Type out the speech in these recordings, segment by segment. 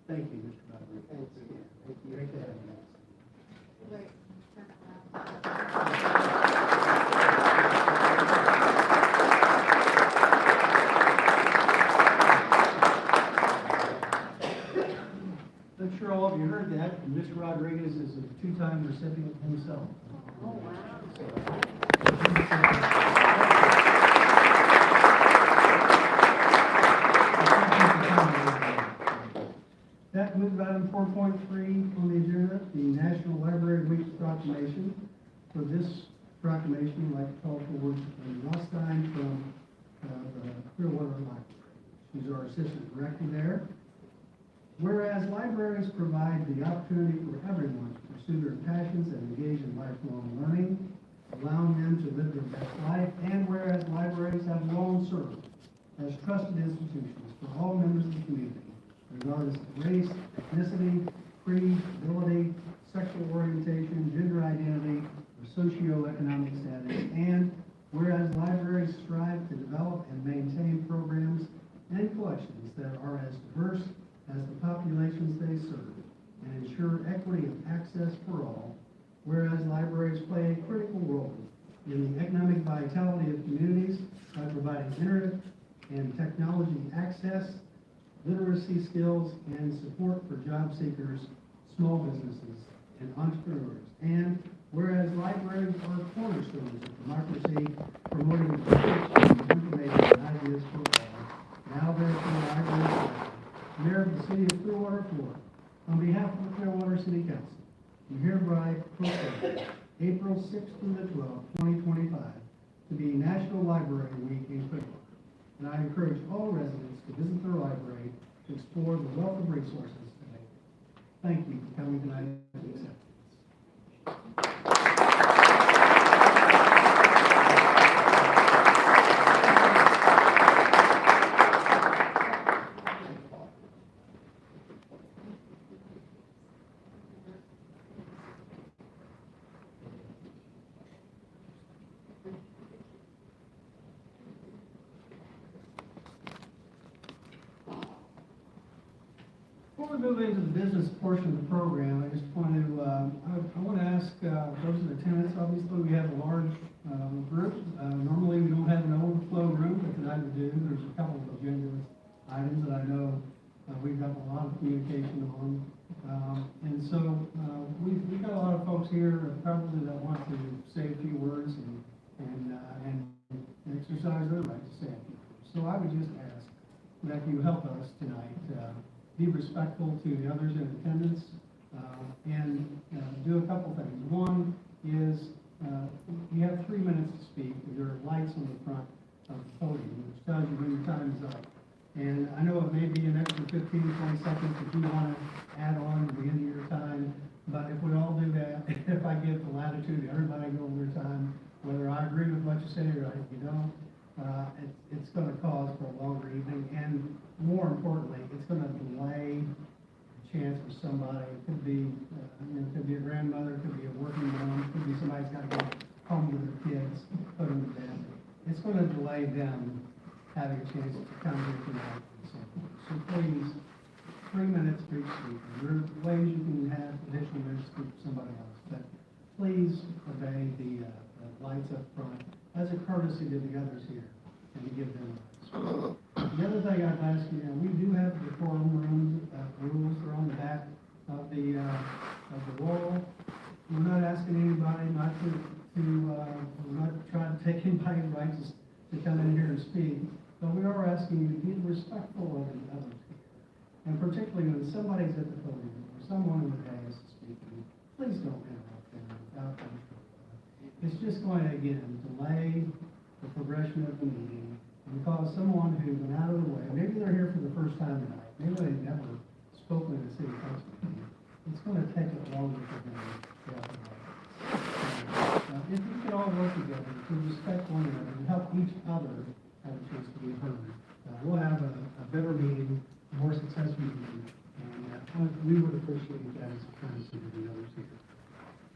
Thank you, Mr. Butler. Thank you. Great to have you. I'm sure all of you heard that. Mr. Rodriguez is a two-time recipient himself. Oh, wow. That moves item 4.3 on the agenda, the National Library Week proclamation. For this proclamation, I'd like to call forward Rostein from the Clearwater Library. She's our assistant director there. Whereas libraries provide the opportunity for everyone to pursue their passions and engage in lifelong learning, allowing them to live their best life, and whereas libraries have long served as trusted institutions for all members of the community, regardless of race, ethnicity, creed, ability, sexual orientation, gender identity, or socioeconomic status, and whereas libraries strive to develop and maintain programs and collections that are as diverse as the populations they serve, and ensure equity of access for all, whereas libraries play a critical role in the economic vitality of communities by providing internet and technology access, literacy skills, and support for job seekers, small businesses, and entrepreneurs. And whereas libraries are cornerstones of democracy, promoting the research, information, and ideas for all, now therefore libraries, Mayor of the City of Clearwater, Florida, on behalf of the Clearwater City Council, you hereby proclaim April 6th through the 12th, 2025, to be National Library Week in Clearwater. And I encourage all residents to visit their library to explore the wealth of resources today. Thank you for coming tonight and accepting this. Before we move into the business portion of the program, I just want to, I want to ask those in attendance, obviously we have a large group. Normally we don't have an overflow room, but tonight we do. There's a couple of agenda items that I know we've got a lot of communication on. And so we've got a lot of folks here probably that want to say a few words and exercise their right to say a few words. So I would just ask that you help us tonight be respectful to the others in attendance, and do a couple things. One is you have 3 minutes to speak. There are lights on the front of the podium, which tells you when your time is up. And I know it may be an extra 15, 20 seconds if you want to add on to the end of your time, but if we all do that, if I give the latitude to everybody go over their time, whether I agree with what you say or if you don't, it's going to cause for a longer evening, and more importantly, it's going to delay the chance for somebody. It could be, it could be a grandmother, it could be a working mom, it could be somebody's got to go home with their kids, put them to bed. It's going to delay them having a chance to come here tonight and so forth. So please, 3 minutes for each speaker. There are ways you can have additional minutes for somebody else, but please obey the lights up front as a courtesy to the others here, and to give them rights. The other thing I'd ask you, we do have the decorum rules. They're on the back of the wall. We're not asking anybody not we're not trying to take anybody's rights to come in here and speak, but we are asking you to be respectful of the others here. And particularly when somebody's at the podium or someone in the dais is speaking, please don't interrupt them without them. It's just going to, again, delay the progression of the meeting and cause someone who went out of the way, maybe they're here for the first time tonight, maybe they've never spoken at a city council meeting, it's going to take it longer for them to get out of the way. If we can all work together to respect one another and help each other have a chance to be heard. We'll have a better meeting, a more successful meeting, and we would appreciate that as a courtesy to the others here.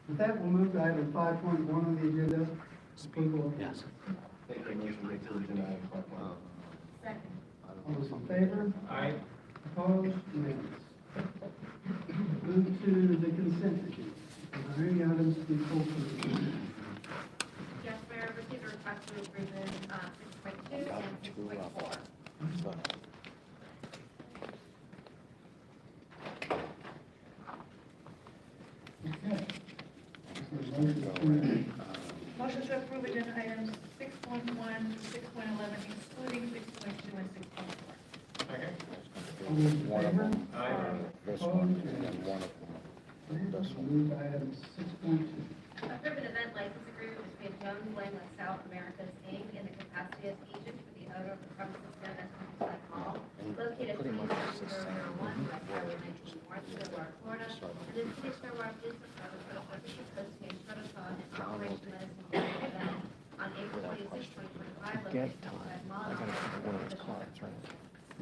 With that, we'll move to item 5.1 on the agenda. Approval of Yes. Second. All those in favor? Aye. Opposed? Unanimous. Move to the consent agenda. Are there any items to be pulled from the consent agenda? Yes, Mayor, received a request to approve in 6.2 and 6.4. Okay. Is there a motion to approve? Motion to approve agenda items 6.1 to 6.11, excluding 6.2 and 6.4. Second. All those in One of favor? them. Aye. This one, and then one of them. This one. Move to item 6.2. Approve an event license agreement between Jones Lang with South Americas, Inc. in the capacity as agent for the owner of the premises known as Countryside Mall, located at Pretty much it's the 2001 same. West Highway 19 North, Clearwater, Florida, and in the city of Clearwater, is the purpose for the purpose of hosting a shuttle-thon and operation medicine event on April 26, 2025, located at Countryside Mall. I gotta put one of those cards, right?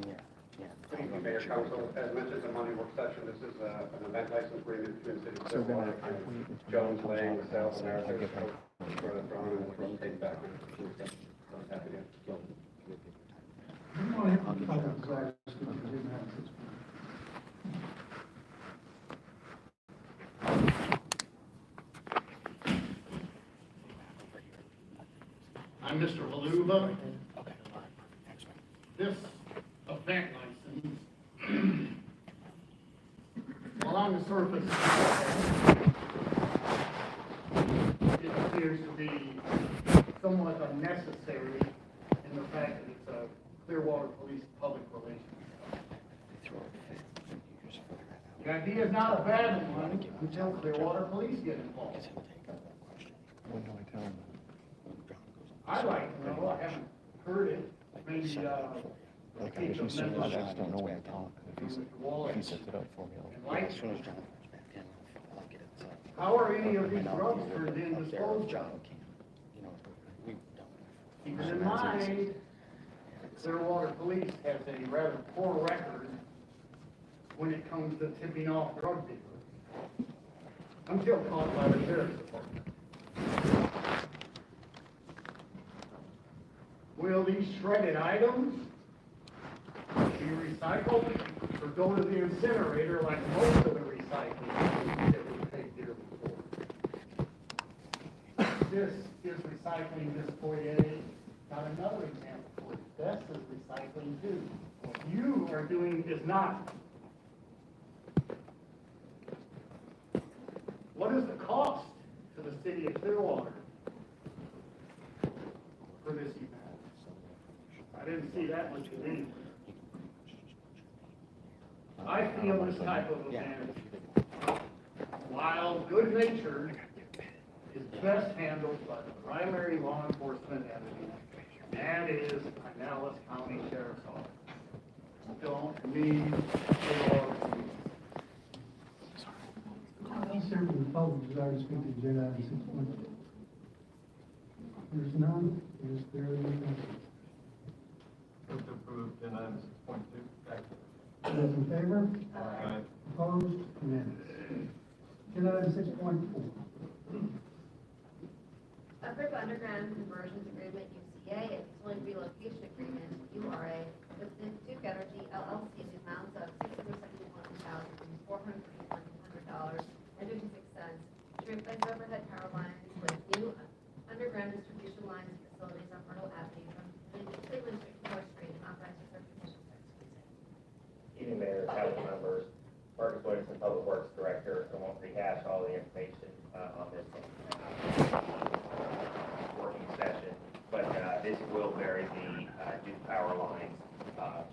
Yeah, yeah. Thank you, Mayor, Council. As mentioned in Monday work session, this is an event license agreement between the City of So then Clearwater I wait and until Jones it comes Lang out with and South say, I America. give him. For the throne and the take back. So happy to. We want to have a couple of desires to do that at 6.2. I'm Mr. Haluva. Okay, all right, next one. This event license, well, on the surface, it appears to be somewhat unnecessary in the fact that it's a Clearwater Police public relations. They throw a fit, and you just figure it out. The idea is not a bad one until Clearwater Police get involved. Because he'll take up that question. When do I tell him? When John goes on. I'd like to know, I haven't heard it, maybe, Like, I just assume, I just don't know when to tell him, if he sets it up for me, I'll. Like- As soon as John comes back in, I'll get it set. How are any of these And I'll drugs be turned in up there if disposed John of? can, you know, we don't. Keeping in mind, Clearwater Police has a rather poor record when it comes to tipping off drug dealers, until caught by the sheriff's department. Will these shredded items be recycled or go to the incinerator like most of the recycling that we take here before? This is recycling this foyer. Got another example for you. This is recycling too. What you are doing is not. What is the cost to the city of Clearwater for this event? I didn't see that much in anything. I feel this type of event, while good natured, is best handled by the primary law enforcement entity, and that is Pinellas County Sheriff's Office. Don't need Clearwater Police. Else here from the public desire to speak to agenda item 6.2. There's none, is there any motion? Move to approve agenda item 6.2. Second. All those in favor? Aye. Opposed? Unanimous. Agenda item 6.4. Approve underground conversions agreement, UCA, and facility relocation agreement, URA, with the Duke Energy LLC in the amount of $671,431 and 56 cents to replace overhead power lines with new underground distribution lines and facilities on Myrtle Avenue from Cleveland Street to North Street and authorize the clerk to commission such agreement. Evening, Mayor, council members, Marcus Williamson, Public Works Director. I won't rehash all the information on this working session, but this will vary the Duke power lines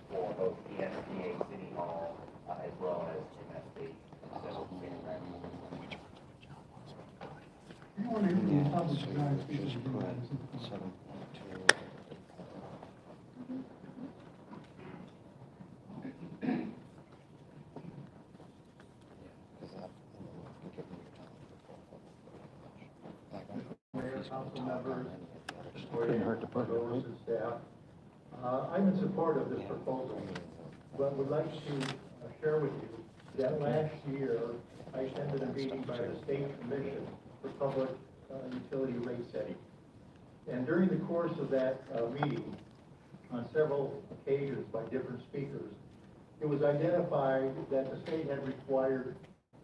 for both ESPA City Hall as well as MSD. So, Anyone here from the public So desire to you speak to just agenda put item 6.2? 7.2. Mayor, council members, Couldn't hurt to put it, right? members and staff, I'm in support of this proposal, but would like to share with you that last year, I attended a meeting by the State Commission for Public Utility Rate Setting. And during the course of that meeting, on several occasions by different speakers, it was identified that the state had required,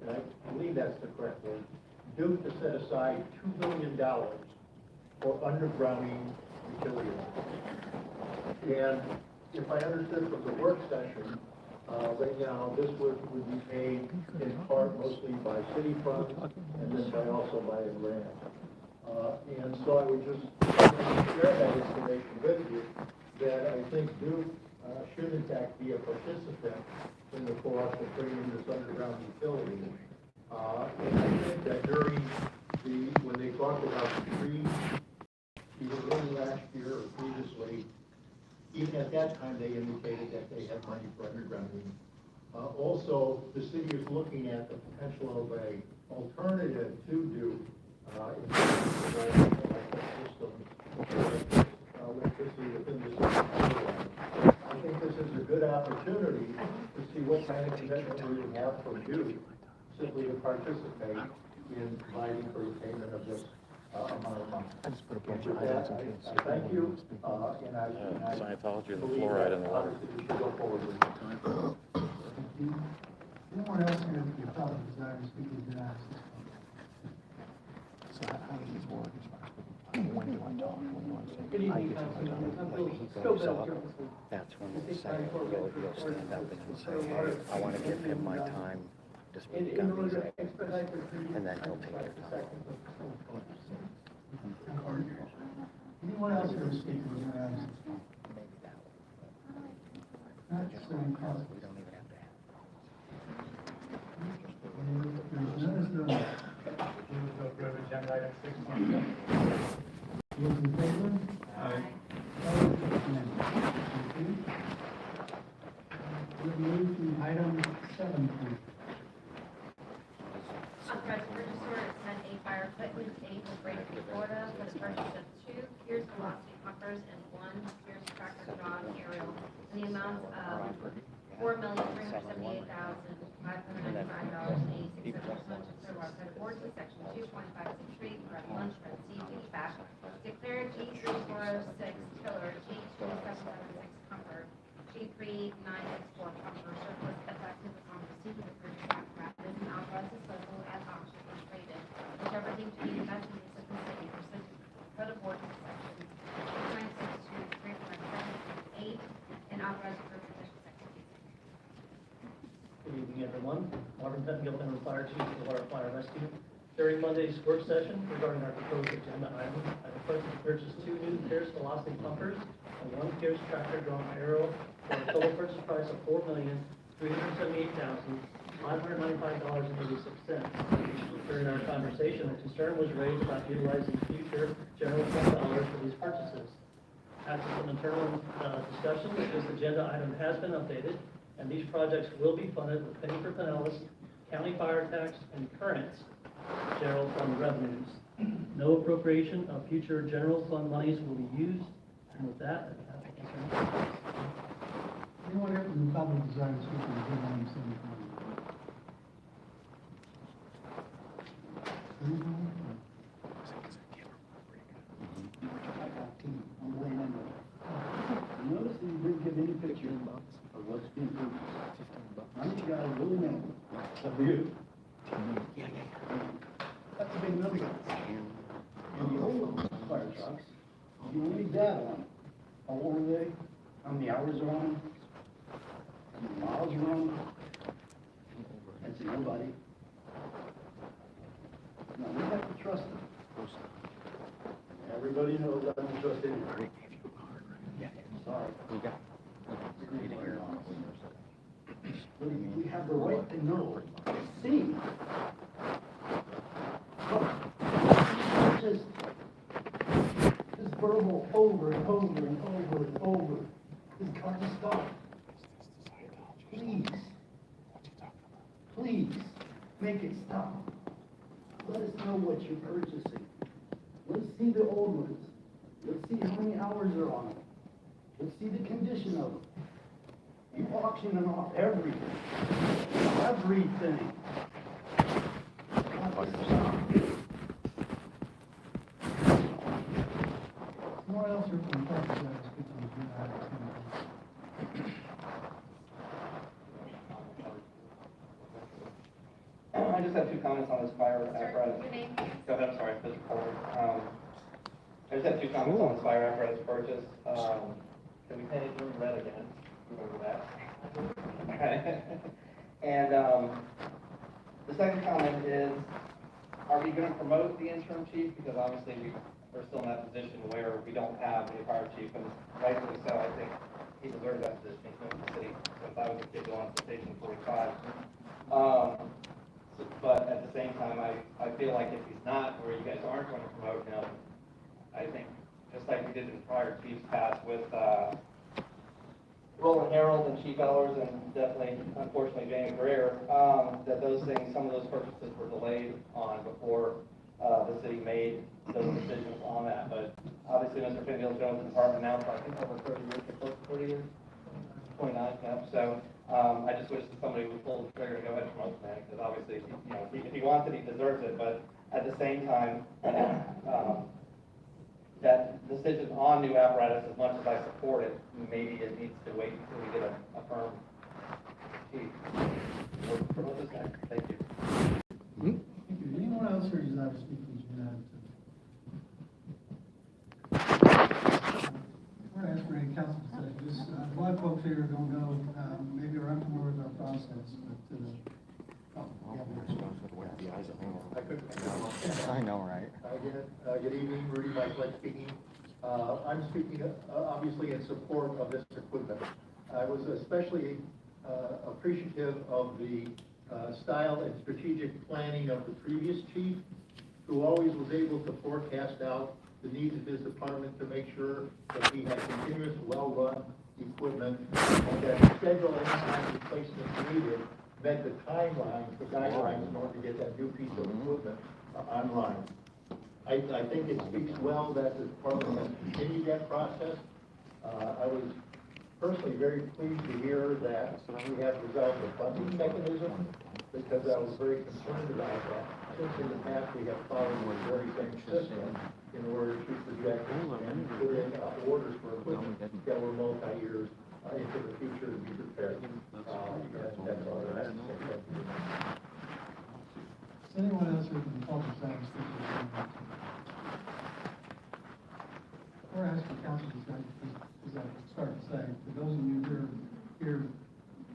and I believe that's the correct word, Duke to set aside $2 billion for undergrounding utility lines. And if I understood from the work session, right now, this would be paid in part mostly by city funds and then also by a grant. And so I would just share that information with you, that I think Duke should in fact be a participant in the cost of bringing this underground utility. And I think that when they talked about the trees, either early last year or previously, even at that time, they indicated that they had money for undergrounding. Also, the city is looking at the potential of an alternative to Duke in providing electricity within the city. I think this is a good opportunity to see what kind of commitment we would have from Duke simply to participate in providing for the payment of this amount of money. I just put a bunch of items in case. I thank you, and I Scientology and the believe fluoride that in the water. obviously we should go forward with it. Anyone else here that you probably desire to speak with that? So how does this work? When do I talk? When do I say? Good I evening, get to my Councilman. time. I'm When Bill he Scobell, goes up, Jefferson. that's when he'll say, he'll stand up and he'll say, hey, I want to give him my time to speak In on order these to issues. expedite the review, And then he'll take I'd your like time. Anyone else here to speak with that? Maybe that one. That's, Carl. We don't even have to have. There's none, is there? Move to approve agenda item 6.7. Those in favor? Aye. Opposed? Unanimous. Thank you. We'll move to item 7, please. Authorized purchase order to send a fire equipment aid to Bradenton, Florida for the purchase of 2 Pierce velocity pumpers and 1 Pierce tractor drawn aerial in the amount of $4,378,595.86 pursuant to Clearwater City Ordinance Section 2.56 for lunch red CV back. Declare G3406 tiller, G2776 pumper, G3964 pumper surplus effective upon receipt of the purchase apparatus and authorize disposal at auction or traded, whichever deemed to be the best use of the city pursuant to Code of Ordinance Section 29623.7 8 and authorize the purchase execution. Good evening, everyone. Marvin Pettengill, Federal Fire Chief of the Water Fire Rescue. During Monday's work session regarding our proposed agenda item, I requested to purchase 2 new Pierce velocity pumpers and 1 Pierce tractor drawn aerial for a total purchase price of $4,378,595.86. During our conversation, a concern was raised about utilizing future general fund dollars for these purchases. After some internal discussions, this agenda item has been updated, and these projects will be funded with penny for pinellas, county fire tax, and current general fund revenues. No appropriation of future general fund monies will be used, and with that, I have a concern. Anyone here from the public desire to speak with agenda item 7? Notice that you didn't give any picture of what's being purchased. None of you guys really know. Except for you. That's a big number. And the old fire trucks, you only data on them. How long are they? How many hours are on them? How many miles are on them? That's nobody. Now, we have to trust them. Everybody knows I don't trust anyone. Sorry. We got. We have the right to know, see. But just verbal over and over and over and over. It's got to stop. Please. Please, make it stop. Let us know what you're purchasing. Let's see the old ones. Let's see how many hours are on them. but see the condition of them. You auctioning off everything. Everything. What else are from the public side to speak on the agenda item? I just have two comments on this fire Sir, apparatus. your name, please? Go ahead, I'm sorry, Mr. Porter. I just have two comments on this fire apparatus purchase. Can we paint it blue and red again? Remember that? Okay. And the second comment is, are we going to promote the interim chief? Because obviously we're still in that position where we don't have a fire chief, and rightfully so. I think he deserves that position. He's been in the city since I was a kid going to Station 45. But at the same time, I feel like if he's not, or you guys aren't going to promote him, I think, just like we did in prior chiefs past with Roland Harold and Chief Ellers, and definitely, unfortunately, Jamie Greer, that those things, some of those purchases were delayed on before the city made those decisions on that. But obviously, Mr. Finfield Jones' department now for, I think, over 30 years, close to 40 years, 29, yeah. So I just wish that somebody would pull the trigger to go ahead and promote the man, because obviously, if he wants it, he deserves it. But at the same time, that decision on new apparatus, as much as I support it, maybe it needs to wait until we get a firm chief. We'll promote this guy. Thank you. Thank you. Anyone else here desire to speak on the agenda item? We're asking for any council discussion. Just, a lot of folks here don't know, maybe are unfamiliar with our process, but, I know, right? Good evening, Rudy Mike speaking. I'm speaking obviously in support of this equipment. I was especially appreciative of the style and strategic planning of the previous chief, who always was able to forecast out the needs of his department to make sure that he had continuous, well-run equipment, and that schedule any time replacements needed met the timelines, the guidelines in order to get that new piece of equipment online. I think it speaks well that the department has continued that process. I was personally very pleased to hear that we have resolved the funding mechanism, because I was very concerned about that. Since in the past we have followed the very same system in order to project and put in orders for equipment that were multi-years into the future to be prepared. That's all I have to say. Is anyone else here from the public side to speak on the agenda item? We're asking council discussion, as I started to say, for those of you who are here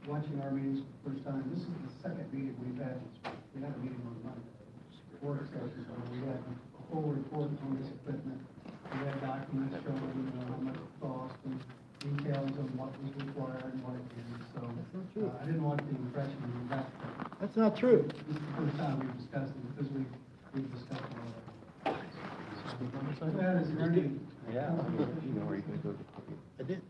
watching our meetings for the first time, this is the second meeting we've had. We had a meeting on Monday, work session, where we had a full report on this equipment. We had documents showing, how much it cost and details of what was required and what it did. So, I didn't want the impression that That's not true. this is the first time we've discussed it, because we've discussed it all. With that, is there any? Yeah. You know where you can go to. I did.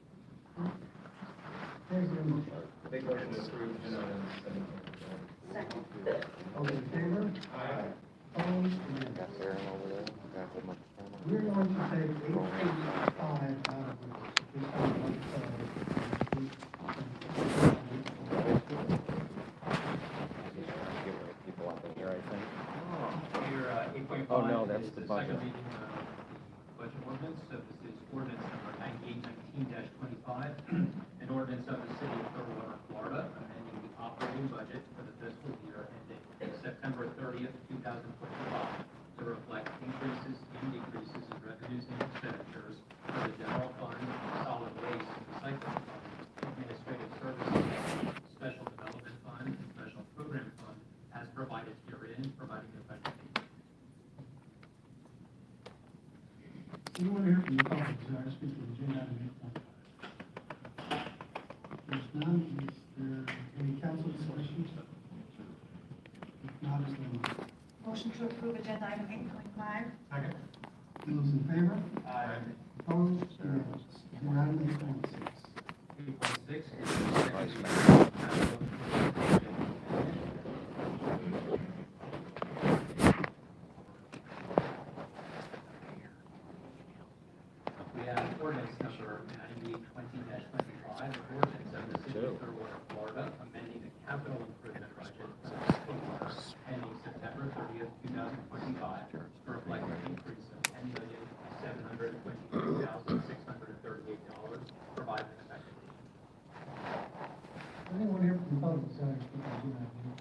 There's your motion. Make motion to approve agenda item 17. All in favor? Aye. Opposed? Unanimous. Got Aaron over there. Got the microphone. We're going to take 885 out of People up in here, I think. Your 8.5 Oh, no, that's is the the budget. second reading of the budget ordinance. So this is ordinance number 9819-25, an ordinance of the city of Clearwater, Florida, amending the operating budget for the fiscal year ending September 30th, 2025, to reflect increases and decreases in revenues and expenditures for the general fund, solid waste and recycling fund, administrative services fund, special development fund, and special program fund, as provided herein, providing effective date. Anyone here from the public desire to speak to the agenda item 8.5? There's none. Is there any council discussions? If not, is there a motion? Motion to approve agenda item 8.5. Second. Those in favor? Aye. Opposed? Unanimous. Agenda item 8.6. 8.6 is the second reading of we have ordinance number 9820-25, an ordinance of the city of Clearwater, Florida, amending the capital improvement budget for the fiscal year ending September 30th, 2025, to reflect an increase of $10,722,638, provided an effective date. Anyone here from the public desire to speak on agenda item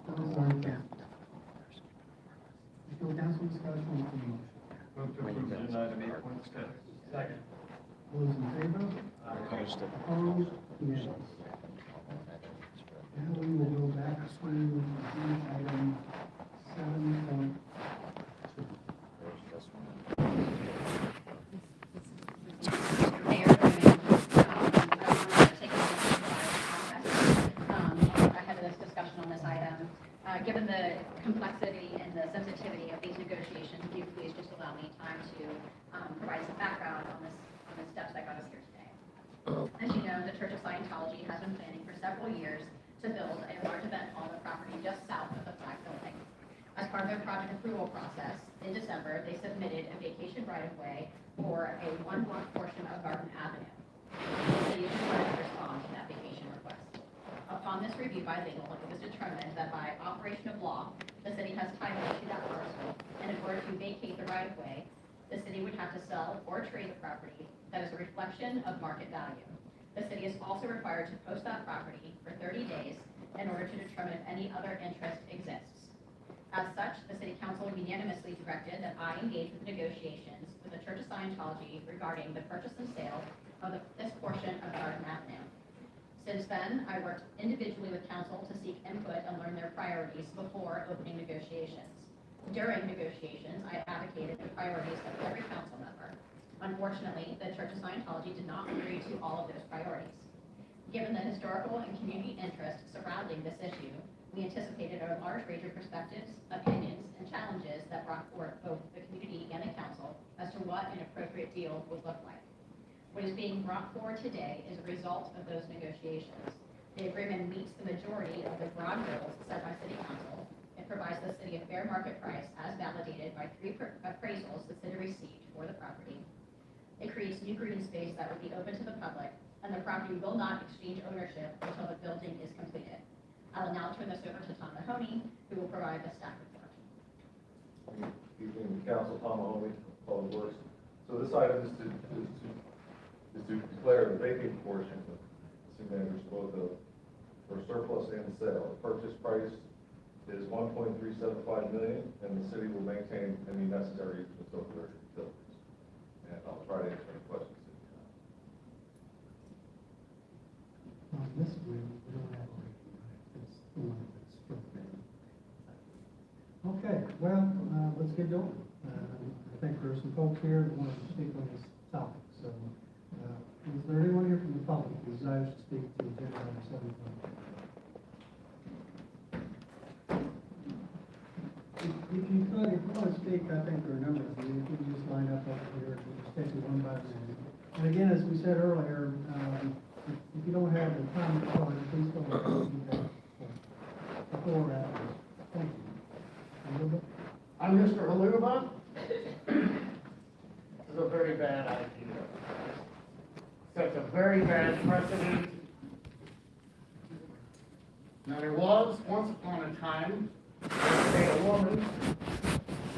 8.6? Sorry, Ken. Still council discussion on the motion. Move to approve agenda item 8.6. Second. All those in favor? Opposed. Opposed? Unanimous. Now we will go back to agenda item 7.2. Mayor, I want to take a ahead of this discussion on this item. Given the complexity and the sensitivity of these negotiations, if you please just allow me time to provide some background on the steps that got us here today. As you know, the Church of Scientology has been planning for several years to build a large event hall on the property just south of the Flag Building. As part of their project approval process, in December, they submitted a vacation right-of-way for a one-block portion of Garden Avenue. The city is required to respond to that vacation request. Upon this review by legal, it was determined that by operation of law, the city has title to that parcel, and in order to vacate the right-of-way, the city would have to sell or trade the property that is a reflection of market value. The city is also required to post that property for 30 days in order to determine if any other interest exists. As such, the City Council unanimously directed that I engage with negotiations with the Church of Scientology regarding the purchase and sale of this portion of Garden Avenue. Since then, I worked individually with Council to seek input and learn their priorities before opening negotiations. During negotiations, I advocated the priorities of every council member. Unfortunately, the Church of Scientology did not agree to all of those priorities. Given the historical and community interest surrounding this issue, we anticipated a large range of perspectives, opinions, and challenges that brought forth both the community and the council as to what an appropriate deal would look like. What is being brought forward today is a result of those negotiations. The agreement meets the majority of the broad goals set by City Council. It provides the city a fair market price as validated by 3 appraisals the city received for the property. It creates new green space that would be open to the public, and the property will not exchange ownership until the building is completed. I will now turn this over to Tom Mahoney, who will provide the staff report. Evening, Council, Tom Mahoney, Public Works. So this item is to declare the vacant portion of city manager's both for surplus and sale. The purchase price is $1.375 million, and the city will maintain any necessary easements over their utilities. And I'll try to answer any questions. On this agreement, we don't have a rating, right? It's the one that's still there. Okay, well, let's get going. I think there are some folks here that want to speak on this topic. So, is there anyone here from the public who desires to speak to agenda item 7.2? If you could, if you want to speak, I think there are a number of you. If you can just line up over here, we'll just take you one by one. And again, as we said earlier, if you don't have the time to call, please don't do that before or after. Thank you. Haluba? I'm Mr. Haluba. This is a very bad idea. Sets a very bad precedent. Now, there was, once upon a time, let's say a woman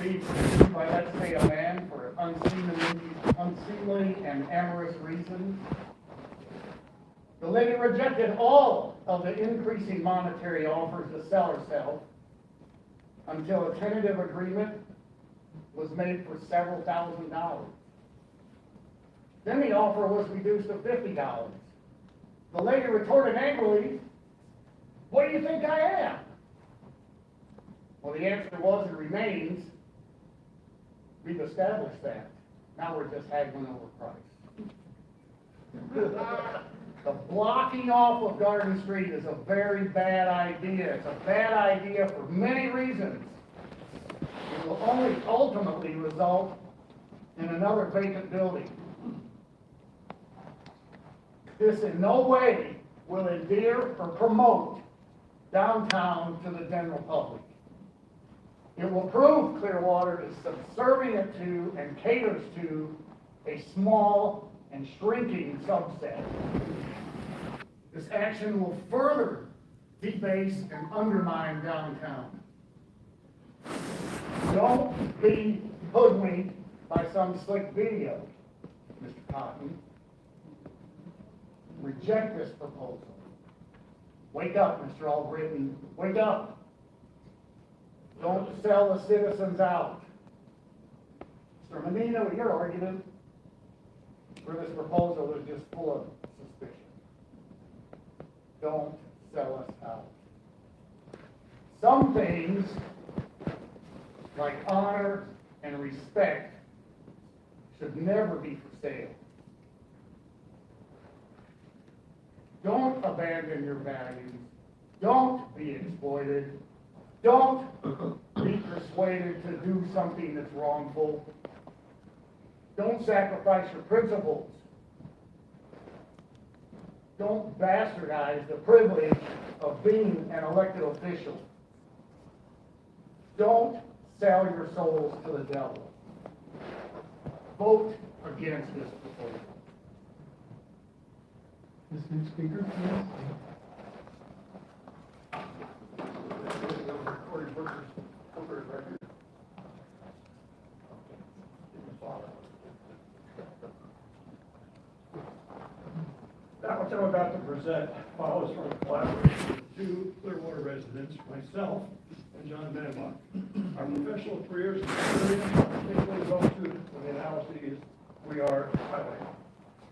being pursued by, let's say, a man for unseemly and amorous reasons. The lady rejected all of the increasing monetary offers to sell herself until a tentative agreement was made for several $1,000s. Then the offer was reduced to $50. The lady retorted angrily, "What do you think I am?" Well, the answer was and remains, we've established that. Now we're just haggling over price. The blocking off of Garden Street is a very bad idea. It's a bad idea for many reasons. It will only ultimately result in another vacant building. This in no way will endear or promote downtown to the general public. It will prove Clearwater is subservient to and caters to a small and shrinking subset. This action will further debase and undermine downtown. Don't be hoodwinked by some slick video, Mr. Cotton. Reject this proposal. Wake up, Mr. Albritton, wake up. Don't sell the citizens out. Mr. Menino, your argument for this proposal is just full of suspicion. Don't sell us out. Some things, like honor and respect, should never be for sale. Don't abandon your values. Don't be exploited. Don't be persuaded to do something that's wrongful. Don't sacrifice your principles. Don't bastardize the privilege of being an elected official. Don't sell your souls to the devil. Vote against this proposal. This next speaker, please. That which I'm about to present follows from a collaboration with two Clearwater residents, myself and John Manbach. Our professional careers and experience are particularly well suited for the analogies we are highlighting.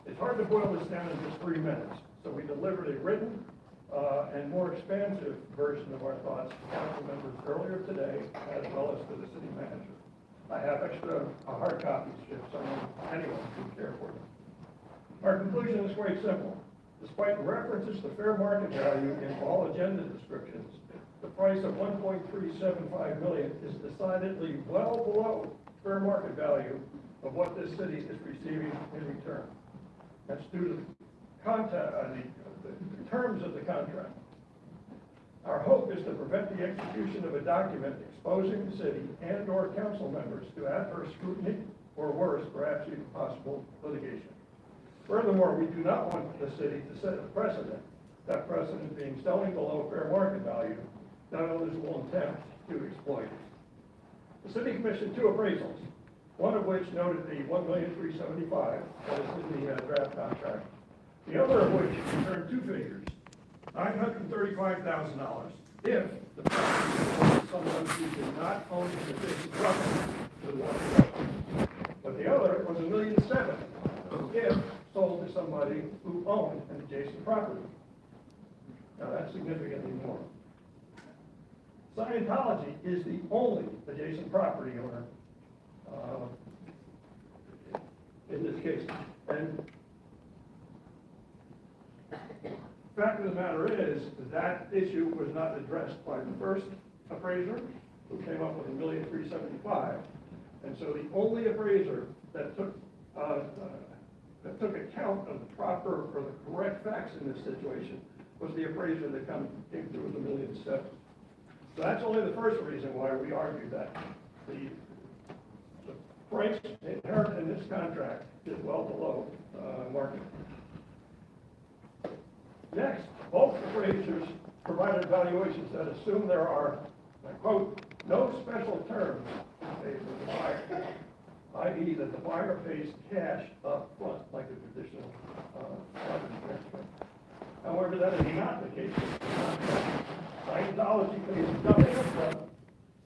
It's hard to boil this down in just 3 minutes, so we delivered a written and more expansive version of our thoughts to council members earlier today, as well as to the city manager. I have extra hard copies if anyone can care for them. Our conclusion is quite simple. Despite references to fair market value in all agenda descriptions, the price of $1.375 million is decidedly well below fair market value of what this city is receiving in return. That's due to the terms of the contract. Our hope is to prevent the execution of a document exposing the city and/or council members to adverse scrutiny, or worse, perhaps even possible litigation. Furthermore, we do not want the city to set a precedent, that precedent being selling below fair market value, that others will attempt to exploit. The city commissioned 2 appraisals, one of which noted the $1,375,000 that is in the draft contract. The other of which returned 2 figures, $935,000 if the property belongs to someone who did not own the adjacent property to the water. But the other was $1,700,000 if sold to somebody who owned an adjacent property. Now that's significantly more. Scientology is the only adjacent property owner in this case. And the fact of the matter is that issue was not addressed by the first appraiser, who came up with $1,375,000. And so the only appraiser that took account of the proper or the correct facts in this situation was the appraiser that came through with $1,700,000. So that's only the first reason why we argue that the price inherent in this contract is well below market. Next, both appraisers provided valuations that assume there are, I quote, no special terms in favor of the buyer, i.e. that the buyer pays cash up front, like a traditional property transfer. However, that is not the case with the contract. Scientology pays nothing up front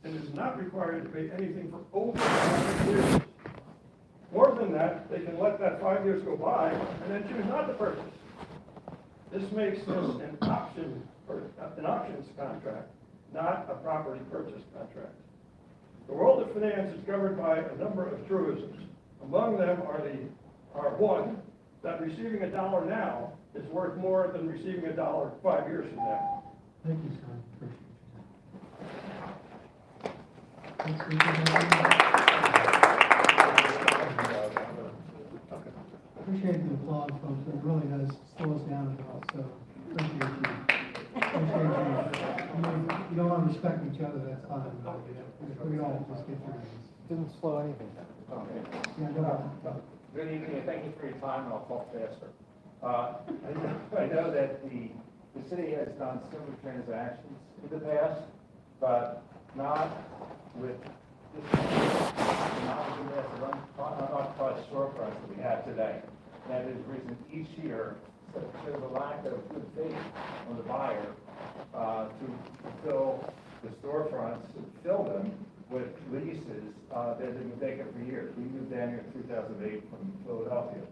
and is not required to pay anything for over 5 years. More than that, they can let that 5 years go by and then choose not to purchase. This makes this an options contract, not a property purchase contract. The world of finance is governed by a number of truisms. Among them are one, that receiving $1 now is worth more than receiving $1 5 years from now. Thank you, sir. Appreciate your time. Appreciate the applause, folks. It really does slow us down a lot, so appreciate you. You don't want to respect each other, that's fine. We all just get through this. Didn't slow anything down. Yeah, go ahead. Good evening, for your time and I'll talk faster. I know that the city has done similar transactions in the past, but not with this, not with the massive unoccupied storefronts that we have today. That has risen each year, so there's a lack of good faith on the buyer to fill the storefronts, fill them with leases that have been vacant for years. We moved down here in 2008 from Philadelphia.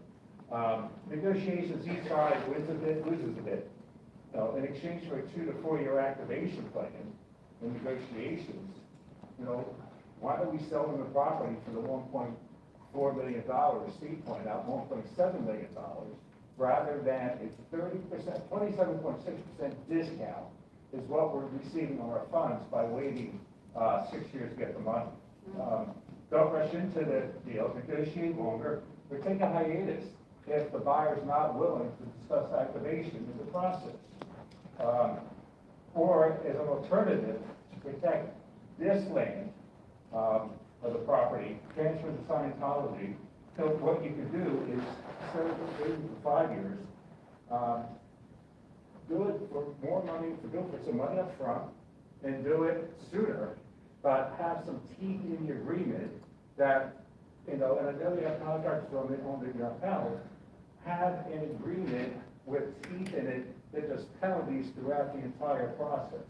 Negotiations, each side wins a bit, loses a bit. In exchange for a 2 to 4 year activation plan in negotiations, why don't we sell them the property for the $1.4 million, Steve pointed out, $1.7 million, rather than a 30%, 27.6% discount is what we're receiving on our funds by waiting 6 years to get the money. Don't rush into the deal, negotiate longer, or take a hiatus if the buyer's not willing to discuss activation in the process. Or as an alternative, to protect this land of the property, transfer to Scientology. So what you could do is, instead of waiting for 5 years, do it for more money, do it for some money up front, and do it sooner, but have some teeth in the agreement that, and I know we have contracts on the panel, have an agreement with teeth in it that does penalties throughout the entire process.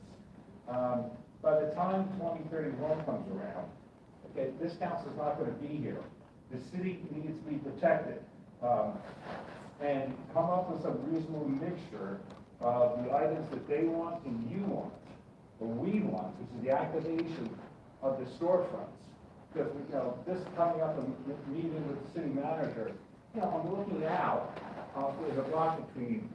By the time 2031 comes around, okay, this council's not going to be here. The city needs to be protected. And come up with some reasonable mixture of the items that they want and you want, or we want, which is the activation of the storefronts. Because, this coming up and meeting with the city manager, I'm looking out, there's a block between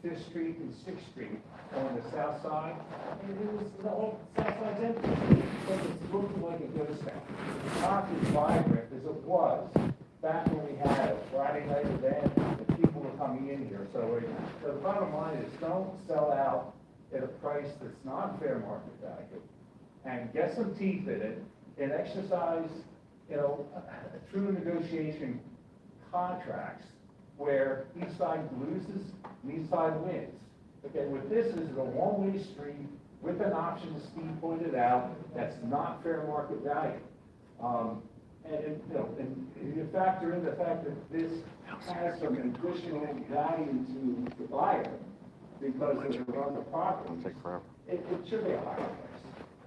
5th Street and 6th Street on the south side, and it was, the whole south side's empty. So it's looking like a ghost town. It's not as vibrant as it was back when we had a Friday night event and people were coming in here. So the bottom line is, don't sell out at a price that's not fair market value, and get some teeth in it, and exercise, true negotiation contracts where each side loses and each side wins. Okay, what this is a one-way street with an option, as Steve pointed out, that's not fair market value. And you factor in the fact that this has some additional value to the buyer because of the other properties. It should be a higher price.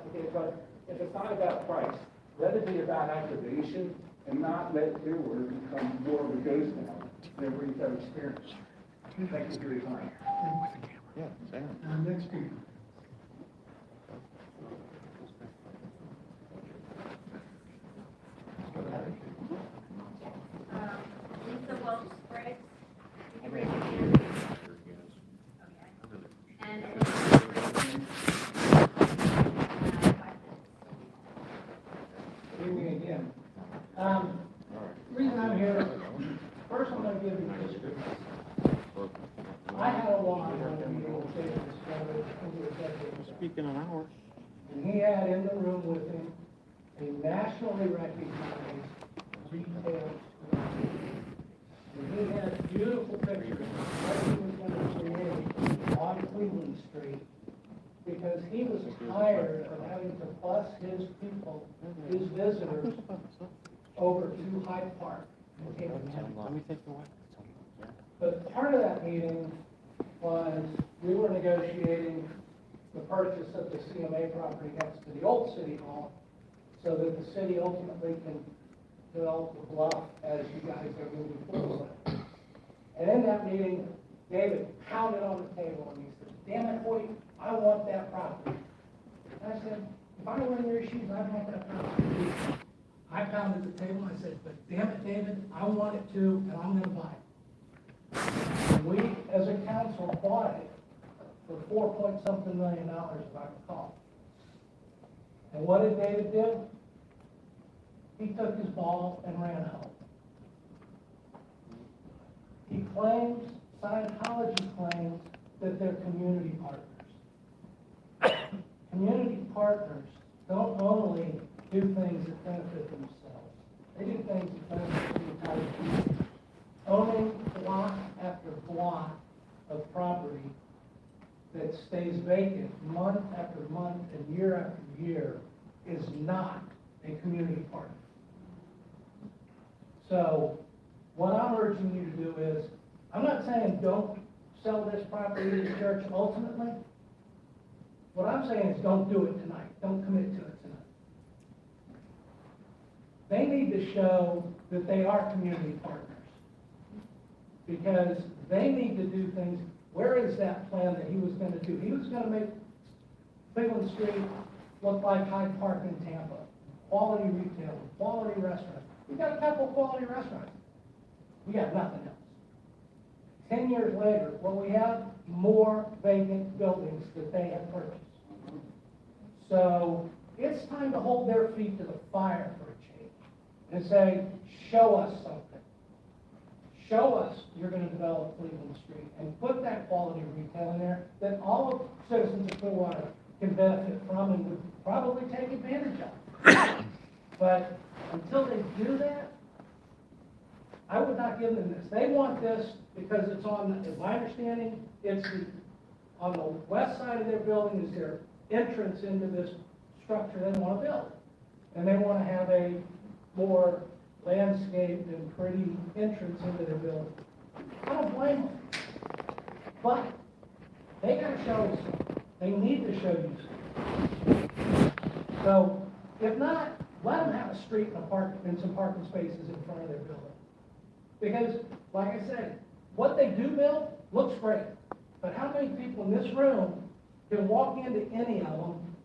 Okay, but if it's not about price, let it be about activation and not let Clearwater become more of a ghost town than retail experience. Thank you for your time. Yeah, Sam. Next speaker. Lisa Welch-Briggs, you can raise your hand. Okay. And Evening again. Reason I'm here, first I'm going to give you history. I had a lot on the meeting with David Discovery. Speaking an hour. And he had in the room with him a nationally recognized retail store. And he had beautiful pictures of what he was going to create on Cleveland Street, because he was tired of having to bus his people, his visitors, over to Hyde Park. Let me take the one. But part of that meeting was, we were negotiating the purchase of the CMA property next to the old city hall, so that the city ultimately can develop the bluff as you guys are moving forward. And in that meeting, David pounded on the table and he said, "Damn it, Hoyt, I want that property." And I said, if I were in your shoes, I'd want that property. I pounded the table and I said, "But damn it, David, I want it too, and I'm gonna buy it." And we, as a council, bought it for $4-point-something million, if I recall. And what did David do? He took his ball and ran home. He claims, Scientology claims, that they're community partners. Community partners don't only do things that benefit themselves. They do things that benefit the entire community. Owning that stays vacant month after month and year after year is not a community partner. So what I'm urging you to do is, I'm not saying don't sell this property to the church ultimately. What I'm saying is don't do it tonight. Don't commit to it tonight. They need to show that they are community partners. Because they need to do things. Where is that plan that he was going to do? He was going to make Cleveland Street look like Hyde Park in Tampa. Quality retail, quality restaurants. We got a couple quality restaurants. We got nothing else. 10 years later, what we have, more vacant buildings that they have purchased. So it's time to hold their feet to the fire for a change and say, show us something. Show us you're going to develop Cleveland Street and put that quality retail in there that all of citizens of Clearwater can benefit from and would probably take advantage of. But until they do that, I would not give them this. They want this because it's on, as my understanding, it's on the west side of their building is their entrance into this structure they want to build. And they want to have a more landscaped and pretty entrance into their building. I don't blame them. But they got to show us something. They need to show you something. So if not, let them have a street and a park and some parking spaces in front of their building. Because, like I said, what they do build looks great. But how many people in this room can walk into any of them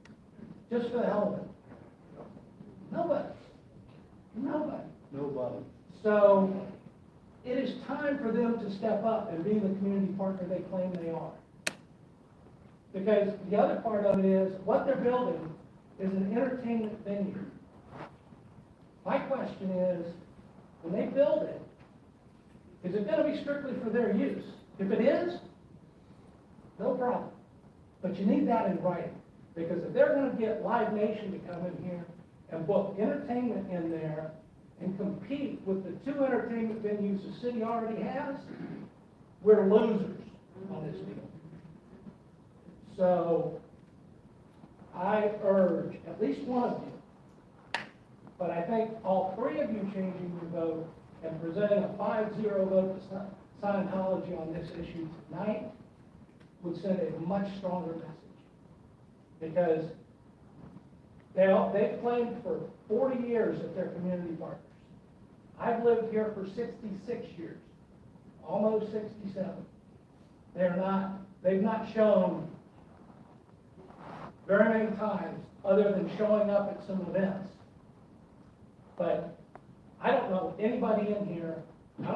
just for the hell of it? Nobody. Nobody. Nobody. So it is time for them to step up and be the community partner they claim they are. Because the other part of it is, what they're building is an entertainment venue. My question is, when they build it, is it going to be strictly for their use? If it is, no problem. But you need that in writing. Because if they're going to get Live Nation to come in here and book entertainment in there and compete with the 2 entertainment venues the city already has, we're losers on this deal. So I urge at least one of you, but I think all 3 of you changing your vote and presenting a 5-0 vote to Scientology on this issue tonight would send a much stronger message. Because they've claimed for 40 years that they're community partners. I've lived here for 66 years, almost 67. They've not shown very many times other than showing up at some events. But I don't know anybody in here, I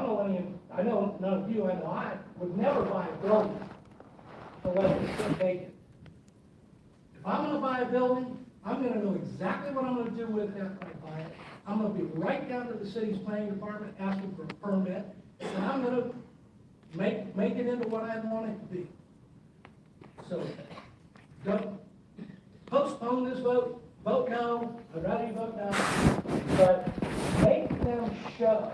know none of you, and I would never buy a building to let it sit vacant. If I'm going to buy a building, I'm going to know exactly what I'm going to do with it after I buy it. I'm going to be right down to the city's planning department asking for a permit, and I'm going to make it into what I want it to be. So don't postpone this vote. Vote no. I'd rather you vote no. But make them show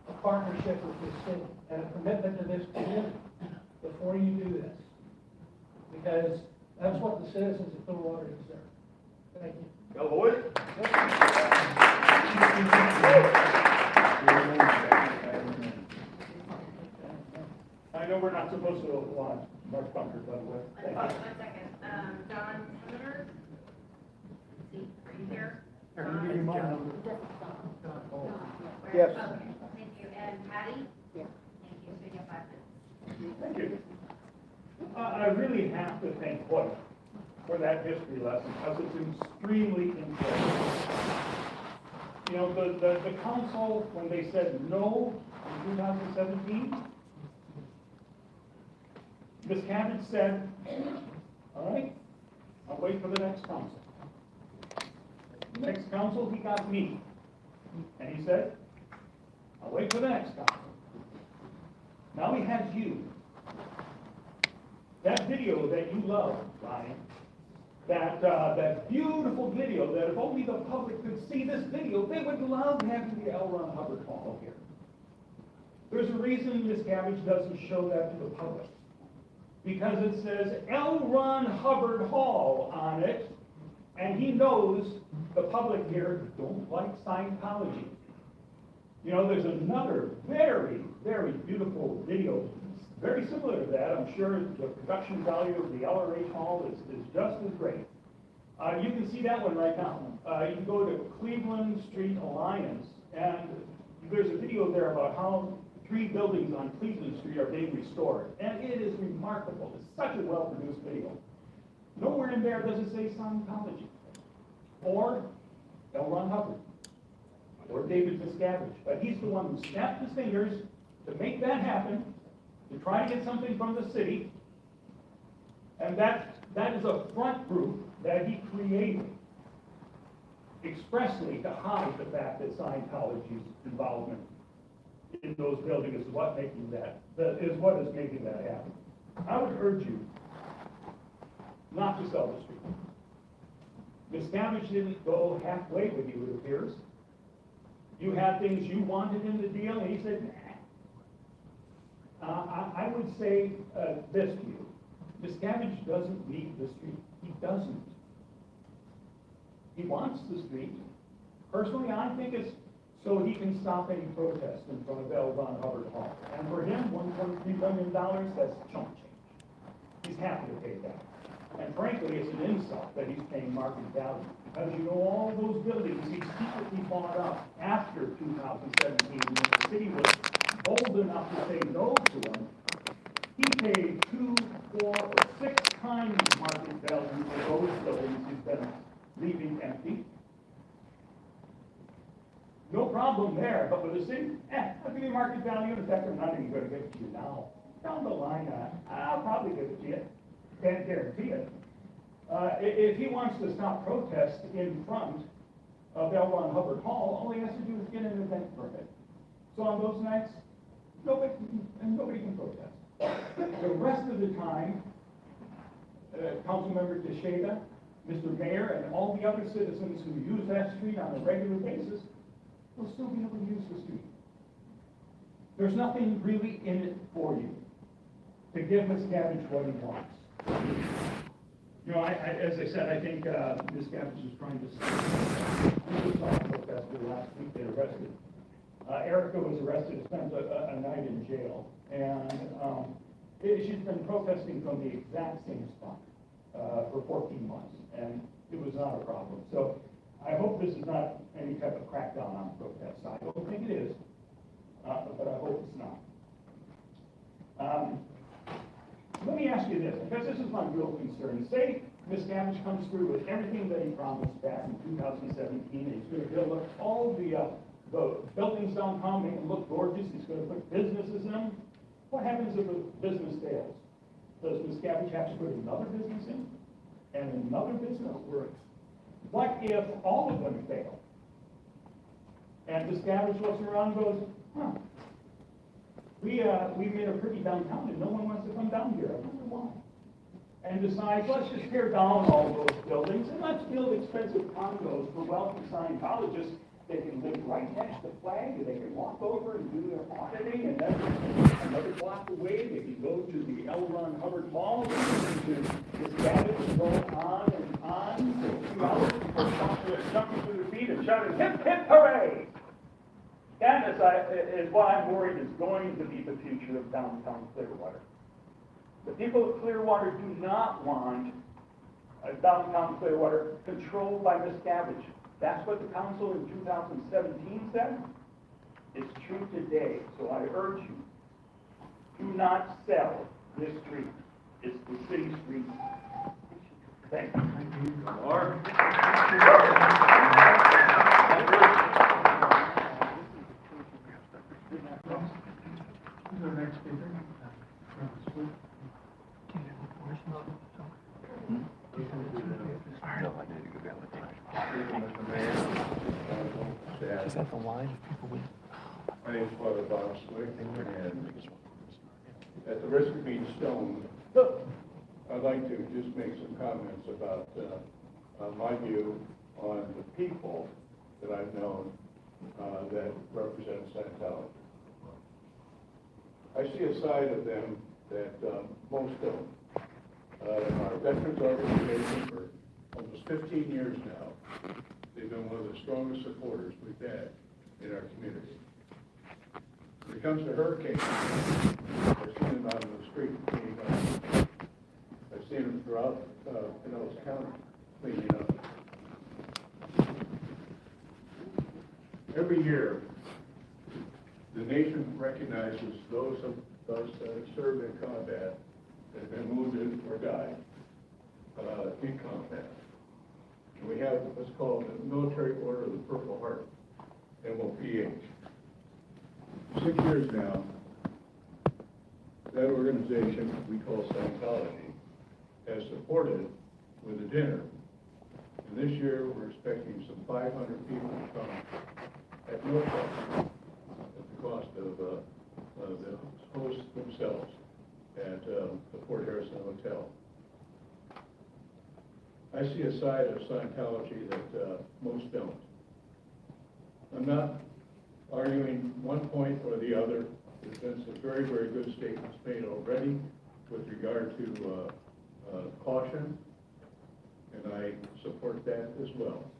a partnership with this city and a commitment to this community before you do this. Because that's what the citizens of Clearwater deserve. Thank you. Go, boys. I know we're not supposed to launch Mark Bunker, by the way. Thank you. 1 second. Don Senator? See, are you here? Don? Give you my number. Where? Yes. Okay, thank you. And Patty? Yeah. Thank you. So you have 5 minutes. Thank you. I really have to thank Hoyt for that history lesson, because it's extremely important. You know, the council, when they said no in 2017, Ms. Cabbage said, all right, I'll wait for the next council. Next council, he got me. And he said, I'll wait for the next council. Now he has you. That video that you love, Ryan, that beautiful video that if only the public could see this video, they would love having the L. Ron Hubbard Hall here. There's a reason Ms. Cabbage doesn't show that to the public. because it says L. Ron Hubbard Hall on it, and he knows the public here don't like Scientology. You know, there's another very, very beautiful video, very similar to that. I'm sure the production value of the LRH Hall is just as great. You can see that one right now. You can go to Cleveland Street Alliance, and there's a video there about how 3 buildings on Cleveland Street are being restored. And it is remarkable. It's such a well-produced video. Nowhere in there does it say Scientology, or L. Ron Hubbard, or David Miscavige. But he's the one who snapped his fingers to make that happen, to try to get something from the city. And that is a front group that he created expressly to hide the fact that Scientology's involvement in those buildings is what is making that happen. I would urge you not to sell the street. Miscavige didn't go halfway with you, it appears. You had things you wanted in the deal, and he said, nah. I would say this to you. Miscavige doesn't need the street. He doesn't. He wants the street. Personally, I think it's so he can stop any protest in front of L. Ron Hubbard Hall. And for him, $1.3 million, that's chump change. He's happy to pay that. And frankly, it's an insult that he's paying market value. Because you know, all those buildings he secretly bought up after 2017, when the city was bold enough to say no to him, he paid 2, 4, or 6 times market value for those buildings he's been leaving empty. No problem there, but with the city, I'll give you market value. In fact, I'm not even going to give it to you now. Down the line, I'll probably give it to you. Can't guarantee it. If he wants to stop protests in front of L. Ron Hubbard Hall, all he has to do is get an event permit. So on those nights, nobody can protest. The rest of the time, Councilmember Teixeira, Mr. Mayor, and all the other citizens who use that street on a regular basis will still be able to use the street. There's nothing really in it for you to give Miscavige what he wants. You know, as I said, I think Miscavige is trying to stop. We just saw a protester last week get arrested. Erica was arrested, spent a night in jail, and she's been protesting from the exact same spot for 14 months, and it was not a problem. So I hope this is not any type of crackdown on protests. I don't think it is, but I hope it's not. Let me ask you this, because this is my real concern. Say Miscavige comes through with everything that he promised back in 2017, and he's going to build up all the buildings downtown, make them look gorgeous. He's going to put businesses in them. What happens if a business fails? Does Miscavige have to put another business in? And another business? What if all of them fail? And Miscavige looks around and goes, we made a pretty downtown and no one wants to come down here. I wonder why. And decides, let's just tear down all those buildings and let's build expensive condos for wealthy Scientologists. They can live right next to the flag, and they can walk over and do their auditing, and then another block away, they can go to the L. Ron Hubbard Hall, and Miscavige will go on and on for 2 hours before jumping to their feet and shouting, hip, hip, hooray! That is what I'm worried is going to be the future of downtown Clearwater. The people of Clearwater do not want downtown Clearwater controlled by Miscavige. That's what the council in 2017 said. It's true today. So I urge you, do not sell this street. It's the city street. Thank you. Thank you. Or who's our next speaker? Is that the line of people we? My name is Father Bob Swick, and at the risk of being stoned, I'd like to just make some comments about my view on the people that I've known that represent Scientology. I see a side of them that most don't. Our veterans organization for almost 15 years now, they've been one of the strongest supporters we've had in our community. When it comes to hurricanes, I've seen them out on the street cleaning up. I've seen them throughout Pinellas County cleaning up. Every year, the nation recognizes those of us that have served in combat, that have been wounded or died in combat. And we have what's called the Military Order of the Purple Heart, MOPH. 6 years now, that organization we call Scientology has supported with a dinner. And this year, we're expecting some 500 people to come at no cost, at the cost of the hosts themselves at the Fort Harrison Hotel. I see a side of Scientology that most don't. I'm not arguing one point or the other. There's been some very, very good statements made already with regard to caution, and I support that as well.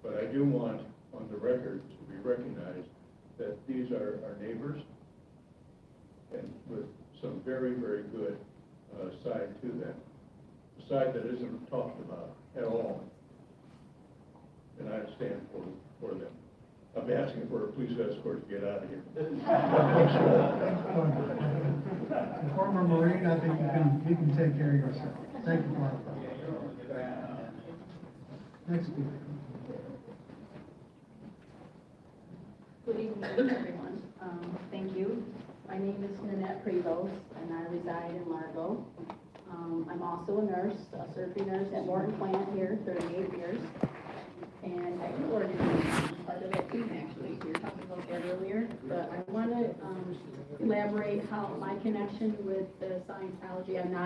But I do want on the record to be recognized that these are our neighbors, and with some very, very good side to them. A side that isn't talked about at all. And I stand for them. I'm asking for a police escort to get out of here. Former Marine, I think you can take care of yourself. Thank you, Mark. Next speaker. Good evening, everyone. Thank you. My name is Nanette Prevost, and I reside in Largo. I'm also a nurse, a surgery nurse at Morton Plant here, 38 years. And I reported part of that team, actually. We were talking about that earlier. But I want to elaborate how my connection with the Scientology. I'm not